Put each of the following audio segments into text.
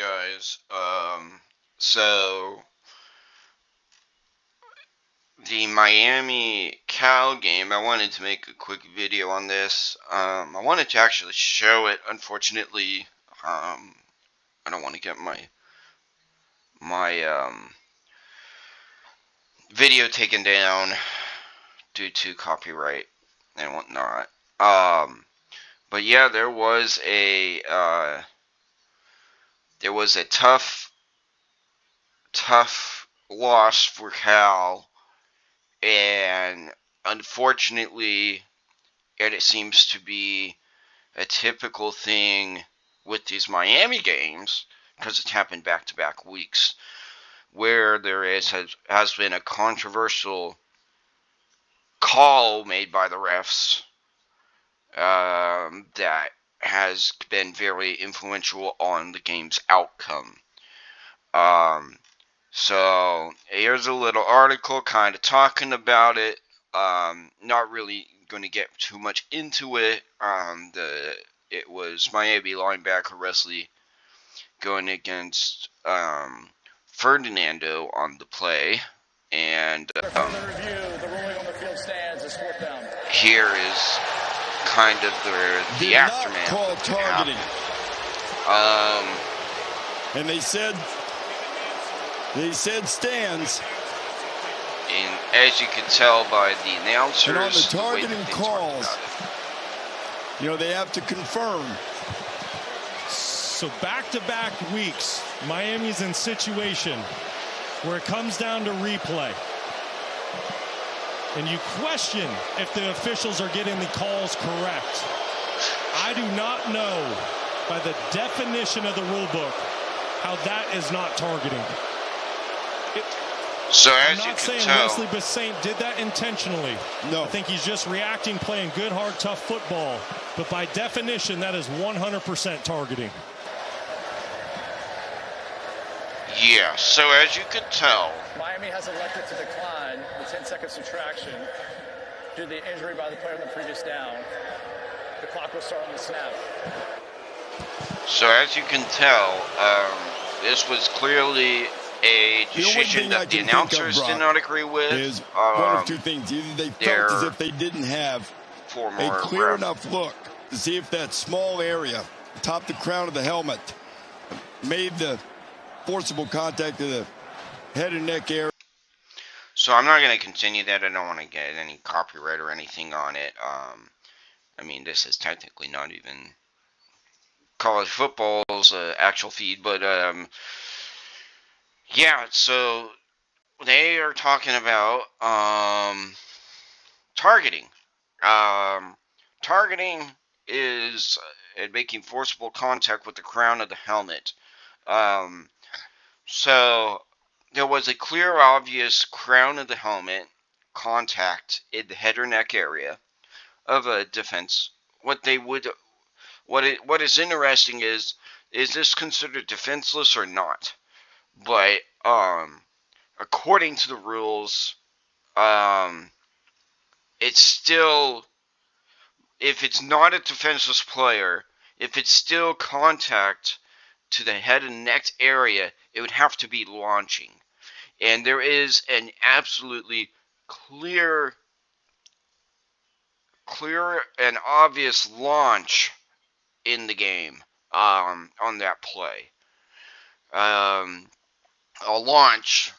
guys. So the Miami Cal game, I wanted to make a quick video on this. I wanted to actually show it. Unfortunately, I don't want to get my video taken down due to copyright and whatnot. But yeah, there was a tough loss for Cal, and unfortunately, it seems to be a typical thing with these Miami games, because it's happened back-to-back weeks, where has been a controversial call made by the refs that has been very influential on the game's outcome. So here's a little article kind of talking about it. Not really going to get too much into it. It was Miami linebacker Wesley going against Ferdinando on the play, and here is kind of the aftermath of targeting. And they said stands. And as you can tell by the announcers, and on the targeting calls, they have to confirm. So back-to-back weeks, Miami's in situation where it comes down to replay. And you question if the officials are getting the calls correct. I do not know, by the definition of the rule book, how that is not targeting. So I'm as not you can saying tell, Wesley Bissaint did that intentionally. No. I think he's just reacting, playing good, hard, tough football. But by definition, that is 100% targeting. yeah, so as you can tell, Miami has elected to decline the 10-second subtraction due to the injury by the player on the previous down. The clock will start on the snap. So as you can tell, this was clearly a decision that the announcers did not agree with. Is one of two things. Either they felt as if they didn't have a clear enough look to see if that small area, top the crown of the helmet, made the forcible contact to the head and neck area. So I'm not going to continue that. I don't want to get any copyright or anything on it. I mean, this is technically not even college football's actual feed, but yeah, so they are talking about targeting. Targeting is making forcible contact with the crown of the helmet. So there was a clear, obvious crown of the helmet contact in the head or neck area of a defense. What is interesting is this considered defenseless or not? But according to the rules, it's still, if it's not a defenseless player, if it's still contact to the head and neck area, it would have to be launching. And there is an absolutely clear and obvious launch in the game on that play. A launch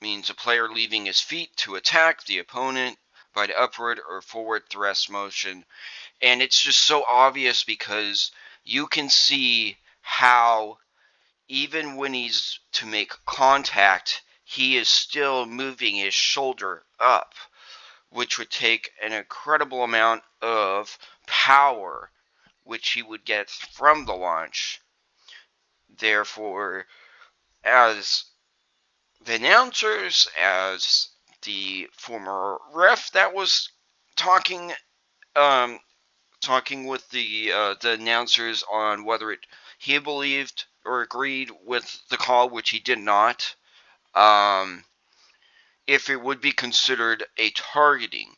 means a player leaving his feet to attack the opponent by the upward or forward thrust motion. And it's just so obvious because you can see how even when he's to make contact, he is still moving his shoulder up, which would take an incredible amount of power, which he would get from the launch. Therefore, as the announcers, as the former ref that was talking with the announcers on whether he believed or agreed with the call, which he did not, if it would be considered a targeting.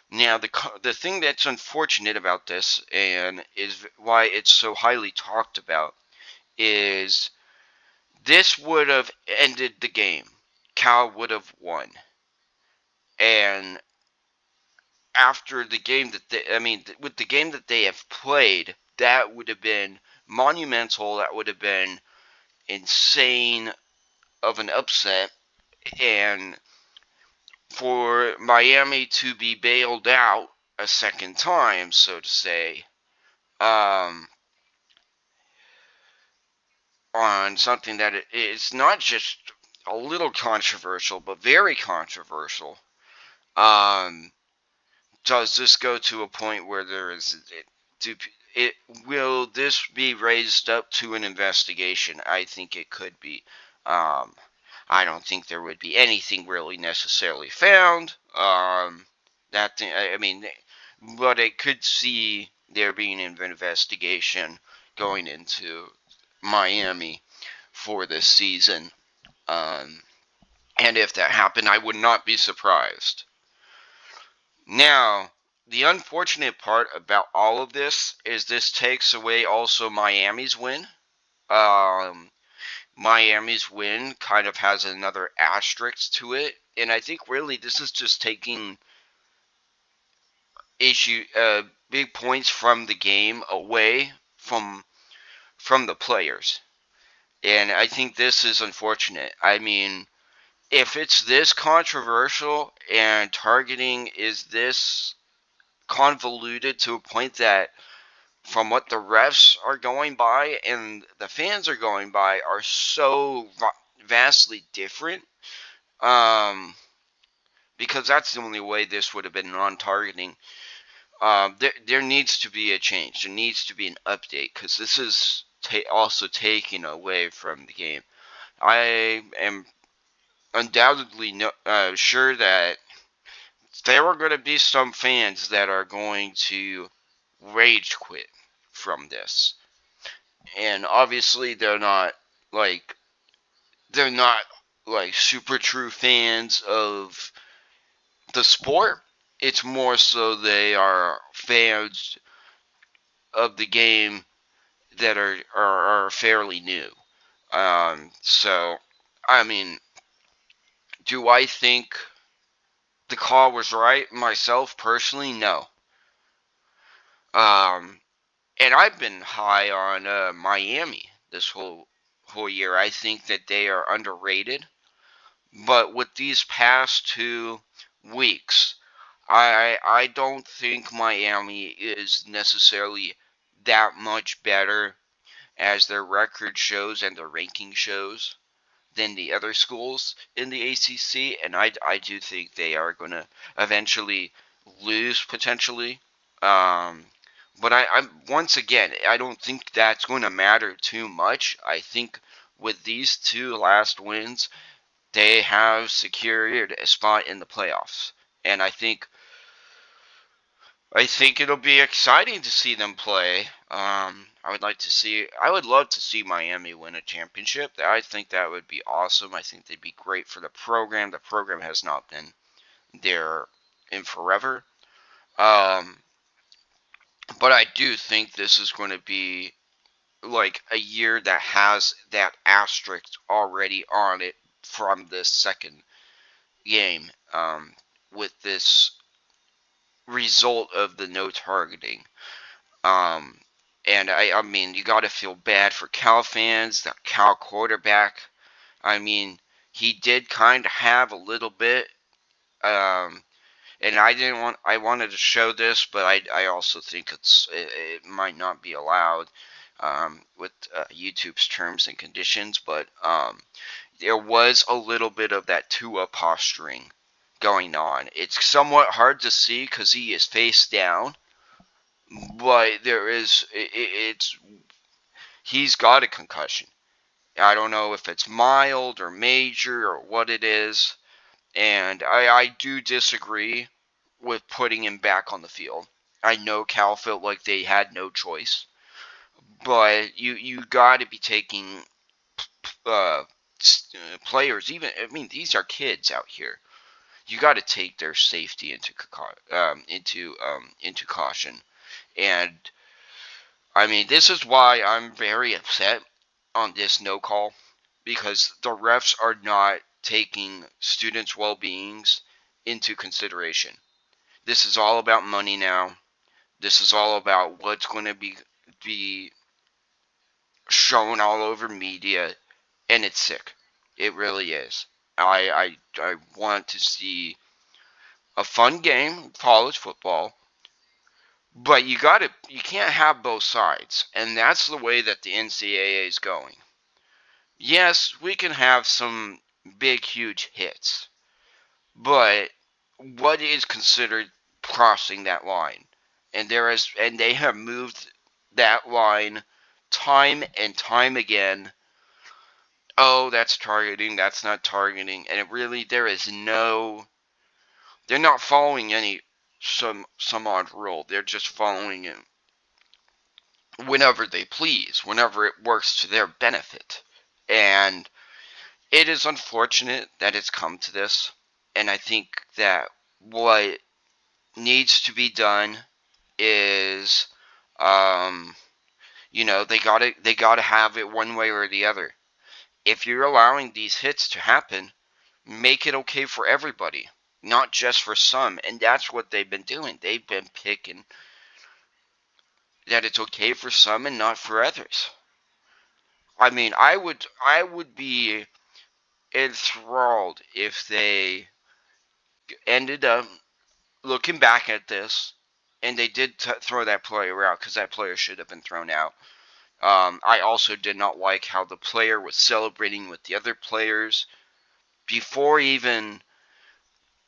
Now, the thing that's unfortunate about this, and is why it's so highly talked about, is this would have ended the game. Cal would have won. And after the game with the game that they have played, that would have been monumental. That would have been insane of an upset. And for Miami to be bailed out a second time, so to say, on something that is not just a little controversial, but very controversial. Does this go to a point where there is will this be raised up to an investigation? I think it could be. I don't think there would be anything really necessarily found. That thing, I mean, but I could see there being an investigation going into Miami for this season. And if that happened, I would not be surprised. Now, the unfortunate part about all of this is this takes away also Miami's win. Miami's win kind of has another asterisk to it, and I think really this is just taking big points from the game away from the players. And I think this is unfortunate. I mean, if it's this controversial and targeting is this convoluted to a point that from what the refs are going by and the fans are going by are so vastly different, because that's the only way this would have been non-targeting. There needs to be a change. There needs to be an update, because this is also taken away from the game. I am undoubtedly sure that there are going to be some fans that are going to rage quit from this. And obviously they're not like super true fans of the sport. It's more so they are fans of the game that are fairly new. So, I mean, do I think the call was right? Myself, personally, no. And I've been high on Miami this whole year. I think that they are underrated. But with these past 2 weeks, I don't think Miami is necessarily that much better as their record shows and their ranking shows than the other schools in the ACC, and I do think they are going to eventually lose potentially. But I'm once again, I don't think that's going to matter too much. I think with these 2 last wins, they have secured a spot in the playoffs, and I think it'll be exciting to see them play. I would love to see Miami win a championship. I think that would be awesome. I think they'd be great for the program. The program has not been there in forever. But I do think this is going to be like a year that has that asterisk already on it from this second game, with this result of the no targeting. And I mean, you got to feel bad for Cal fans. The Cal quarterback, I mean, he did kind of have a little bit. And I wanted to show this, but I also think it might not be allowed with YouTube's terms and conditions. But there was a little bit of that Tua posturing going on. It's somewhat hard to see because he is face down, but he's got a concussion. I don't know if it's mild or major or what it is, and I do disagree with putting him back on the field. I know Cal felt like they had no choice, but you got to be taking players. Even, I mean, these are kids out here. You got to take their safety into caution. And I mean, this is why I'm very upset on this no call, because the refs are not taking students' well-beings into consideration. This is all about money now. This is all about what's going to be shown all over media, and it's sick. It really is. I want to see a fun game, college football, but you can't have both sides, and that's the way that the NCAA is going. Yes, we can have some big, huge hits, but what is considered crossing that line? And they have moved that line time and time again. Oh, that's targeting, that's not targeting, and they're not following any some odd rule. They're just following it whenever they please, whenever it works to their benefit. And it is unfortunate that it's come to this, and I think that what needs to be done is, they gotta have it one way or the other. If you're allowing these hits to happen, make it okay for everybody, not just for some. And that's what they've been doing. They've been picking that it's okay for some and not for others. I mean, I would be enthralled if they ended up looking back at this and they did throw that player out, because that player should have been thrown out. I also did not like how the player was celebrating with the other players before even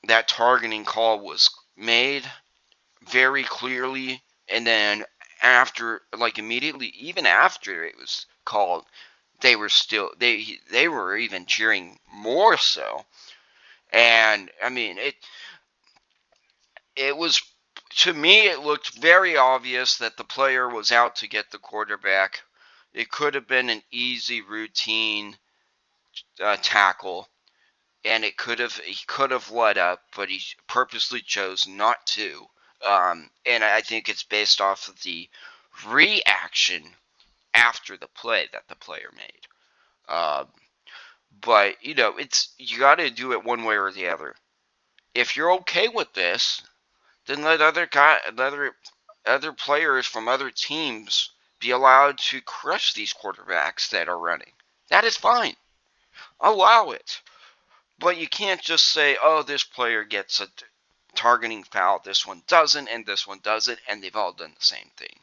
that targeting call was made, very clearly, and then after, like immediately, even after it was called, they were even cheering more so. And I mean, it was, to me, it looked very obvious that the player was out to get the quarterback. It could have been an easy routine tackle, and he could have let up, but he purposely chose not to. And I think it's based off of the reaction after the play that the player made. But you got to do it one way or the other. If you're okay with this, then let other players from other teams be allowed to crush these quarterbacks that are running. That is fine. Allow it. But you can't just say, oh, this player gets a targeting foul, this one doesn't, and this one doesn't, and they've all done the same thing.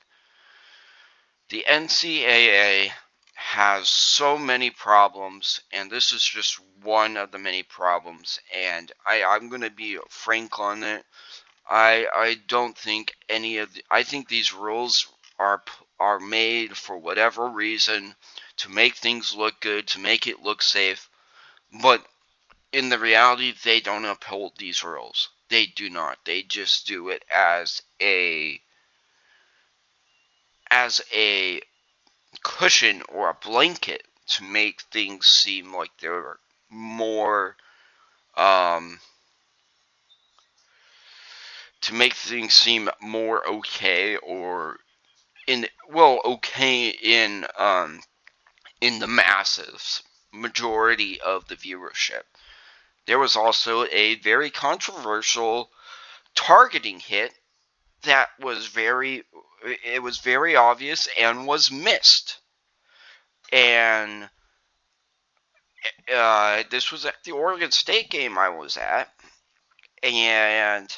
The NCAA has so many problems, and this is just one of the many problems, and I'm going to be frank on it. I don't think I think these rules are made for whatever reason, to make things look good, to make it look safe, but in the reality, they don't uphold these rules. They do not. They just do it as a cushion or a blanket to make things seem like they're more okay, or okay in the masses majority of the viewership. There was also a very controversial targeting hit that was very obvious and was missed. And this was at the Oregon State game I was at, and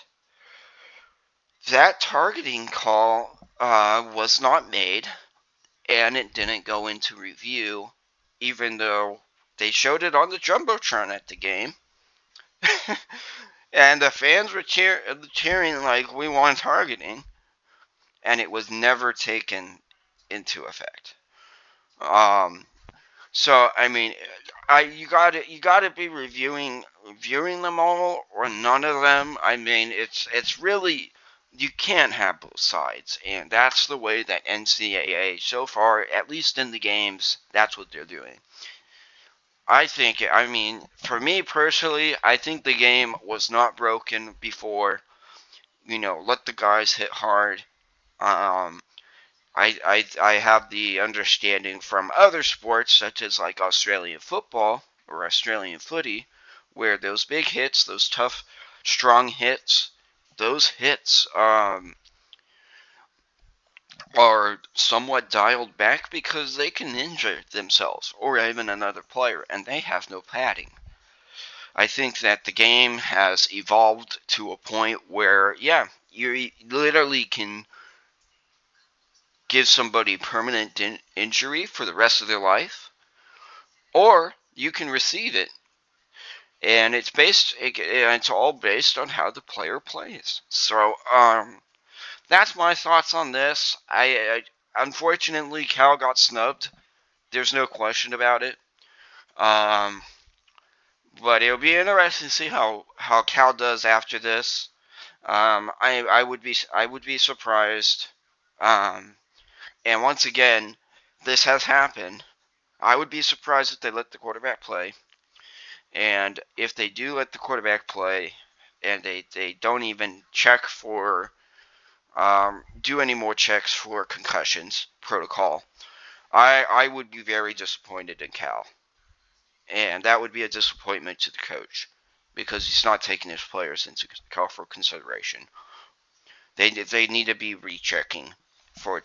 that targeting call was not made, and it didn't go into review, even though they showed it on the Jumbotron at the game. And the fans were cheering like, we want targeting, and it was never taken into effect. So I mean, you gotta be reviewing them all or none of them. I mean, it's really, you can't have both sides, and that's the way that NCAA so far, at least in the games, that's what they're doing. I mean, for me personally, I think the game was not broken before. Let the guys hit hard. I have the understanding from other sports, such as like Australian football or Australian footy, where those big hits, those tough, strong hits, those hits are somewhat dialed back because they can injure themselves or even another player, and they have no padding. I think that the game has evolved to a point where, yeah, you literally can give somebody permanent injury for the rest of their life, or you can receive it, and it's all based on how the player plays. So, that's my thoughts on this. I unfortunately, Cal got snubbed. There's no question about it. But it'll be interesting to see how Cal does after this. I would be surprised. And once again, this has happened. I would be surprised if they let the quarterback play. And if they do let the quarterback play, and they don't even check for do any more checks for concussions protocol, I would be very disappointed in Cal. And that would be a disappointment to the coach because he's not taking his players into for consideration. They need to be rechecking for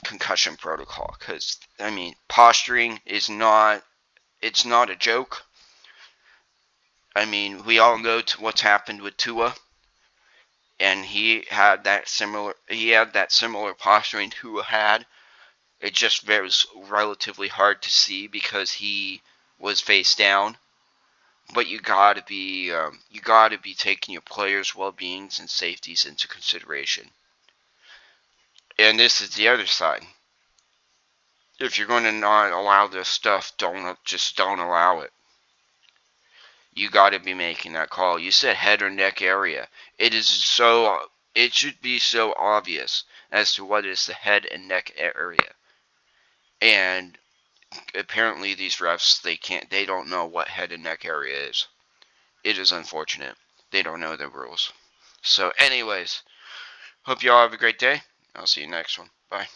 concussion protocol, because I mean, posturing is not a joke. I mean, we all know what's happened with Tua, and he had that similar posturing Tua had. It just was relatively hard to see because he was face down. But you gotta be taking your players' well-beings and safeties into consideration. And this is the other side. If you're going to not allow this stuff, don't allow it. You got to be making that call. You said head or neck area. It should be so obvious as to what is the head and neck area. And apparently these refs, they don't know what head and neck area is. It is unfortunate. They don't know the rules. So anyways, hope you all have a great day. I'll see you next one. Bye.